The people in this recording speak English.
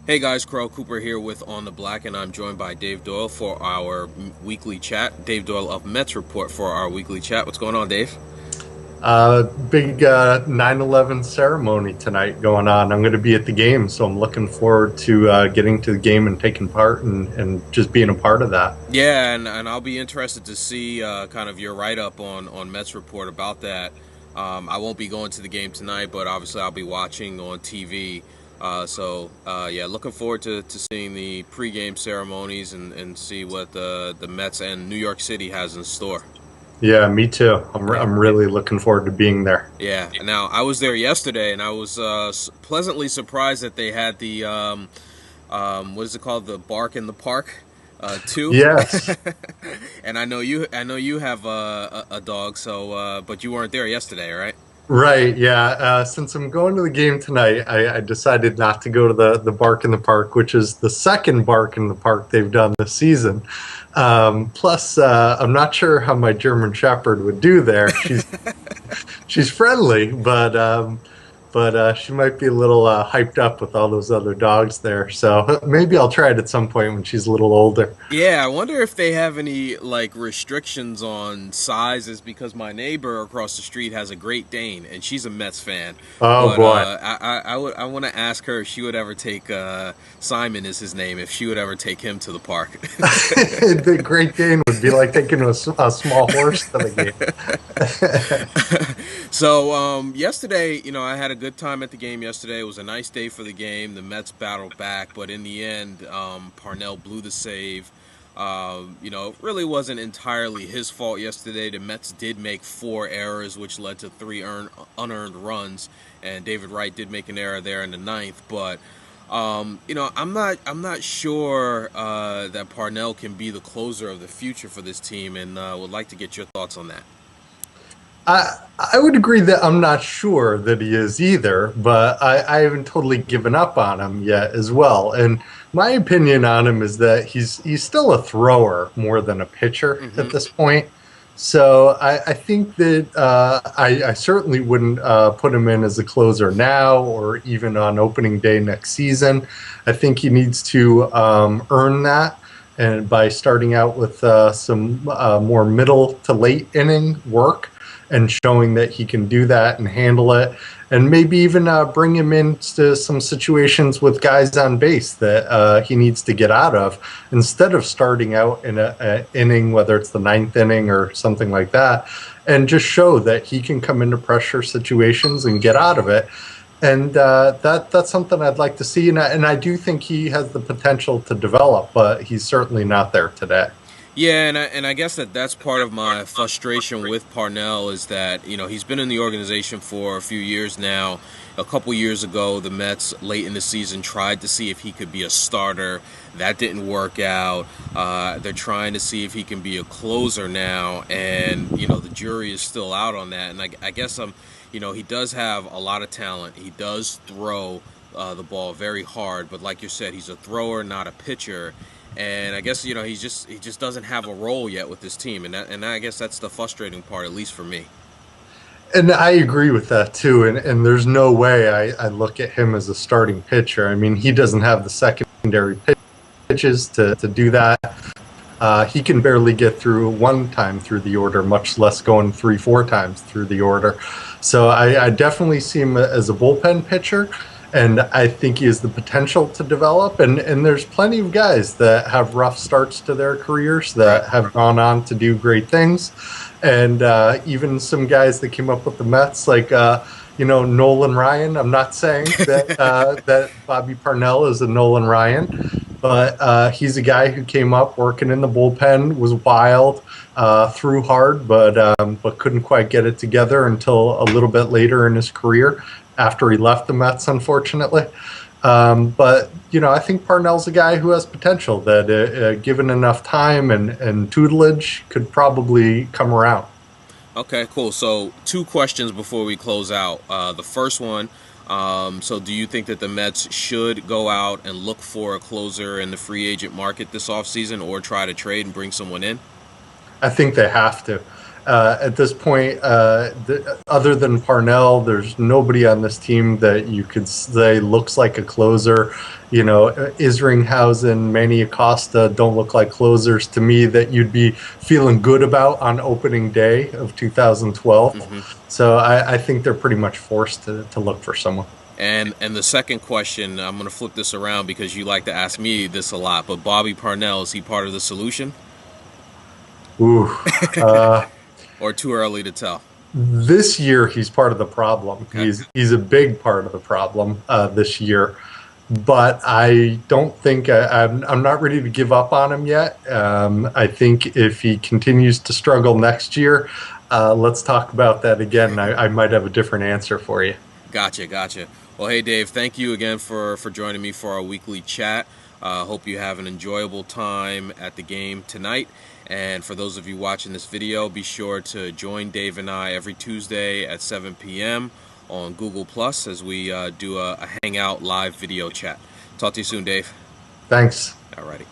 Hey guys, Carl Cooper here with On the Black, and I'm joined by Dave Doyle for our weekly chat. Dave Doyle of Mets Report for our weekly chat. What's going on, Dave? Big 9/11 ceremony tonight going on. I'm going to be at the game, so I'm looking forward to getting to the game and taking part and just being a part of that. Yeah, and I'll be interested to see kind of your write up on Mets Report about that. I won't be going to the game tonight, but obviously I'll be watching on TV. Yeah, looking forward to seeing the pregame ceremonies and see what the Mets and New York City has in store. Yeah, me too. I'm Yeah. I'm really looking forward to being there. Yeah. Now I was there yesterday, and I was pleasantly surprised that they had the what is it called, the bark in the park, too. Yes. And I know you have a dog, so but you weren't there yesterday, right? Right, yeah. Since I'm going to the game tonight, I decided not to go to the Bark in the Park, which is the second Bark in the Park they've done this season. Plus, I'm not sure how my German Shepherd would do there. She's friendly, but she might be a little hyped up with all those other dogs there. So maybe I'll try it at some point when she's a little older. Yeah, I wonder if they have any like restrictions on sizes, because my neighbor across the street has a Great Dane and she's a Mets fan. Oh But boy. I want to ask her if she would ever take Simon is his name, if she would ever take him to the park. The Great Dane would be like taking a small horse to the game. So yesterday, I had a good time at the game yesterday. It was a nice day for the game. The Mets battled back, but in the end, Parnell blew the save. It really wasn't entirely his fault yesterday. The Mets did make four errors, which led to three unearned runs, and David Wright did make an error there in the ninth. But I'm not sure that Parnell can be the closer of the future for this team, and would like to get your thoughts on that. I would agree that I'm not sure that he is either, but I haven't totally given up on him yet as well. And my opinion on him is that he's still a thrower more than a pitcher Hmm. at this point. So I think that I certainly wouldn't put him in as a closer now or even on opening day next season. I think he needs to earn that and by starting out with some more middle to late inning work and showing that he can do that and handle it, and maybe even bring him into some situations with guys on base that he needs to get out of instead of starting out in a inning, whether it's the ninth inning or something like that, and just show that he can come into pressure situations and get out of it. And that's something I'd like to see, and I do think he has the potential to develop, but he's certainly not there today. Yeah, and I guess that's part of my frustration with Parnell is that he's been in the organization for a few years now. A couple years ago, the Mets late in the season tried to see if he could be a starter. That didn't work out. They're trying to see if he can be a closer now, and the jury is still out on that. And I guess he does have a lot of talent. He does throw the ball very hard, but like you said, he's a thrower, not a pitcher. And I guess he just doesn't have a role yet with this team, and I guess that's the frustrating part, at least for me. And I agree with that too. And there's no way I look at him as a starting pitcher. I mean, he doesn't have the secondary pitches to do that. He can barely get through one time through the order, much less going three, four times through the order. So I definitely see him as a bullpen pitcher, and I think he has the potential to develop. And there's plenty of guys that have rough starts to their careers Right. that have gone on to do great things, and even some guys that came up with the Mets, like Nolan Ryan. I'm not saying that Bobby Parnell is a Nolan Ryan, but he's a guy who came up working in the bullpen, was wild, threw hard, but couldn't quite get it together until a little bit later in his career after he left the Mets, unfortunately. But I think Parnell's a guy who has potential that, given enough time and tutelage, could probably come around. Okay, cool. So two questions before we close out. The first one, so do you think that the Mets should go out and look for a closer in the free agent market this offseason, or try to trade and bring someone in? I think they have to. At this point, other than Parnell, there's nobody on this team that you could say looks like a closer. You know, Isringhausen, Manny Acosta don't look like closers to me that you'd be feeling good about on opening day of 2012. Hmm. So I think they're pretty much forced to look for someone. And the second question, I'm going to flip this around because you like to ask me this a lot. But Bobby Parnell, is he part of the solution, Ooh. Uh, or too early to tell? this year he's part of the problem. Okay. He's a big part of the problem this year, but I don't think I'm not ready to give up on him yet. I think if he continues to struggle next year, let's talk about that again. I might have a different answer for you. Gotcha, gotcha. Well, hey Dave, thank you again for joining me for our weekly chat. Hope you have an enjoyable time at the game tonight. And for those of you watching this video, be sure to join Dave and I every Tuesday at 7 p.m. on Google Plus as we do a Hangout live video chat. Talk to you soon, Dave. Thanks. Alrighty.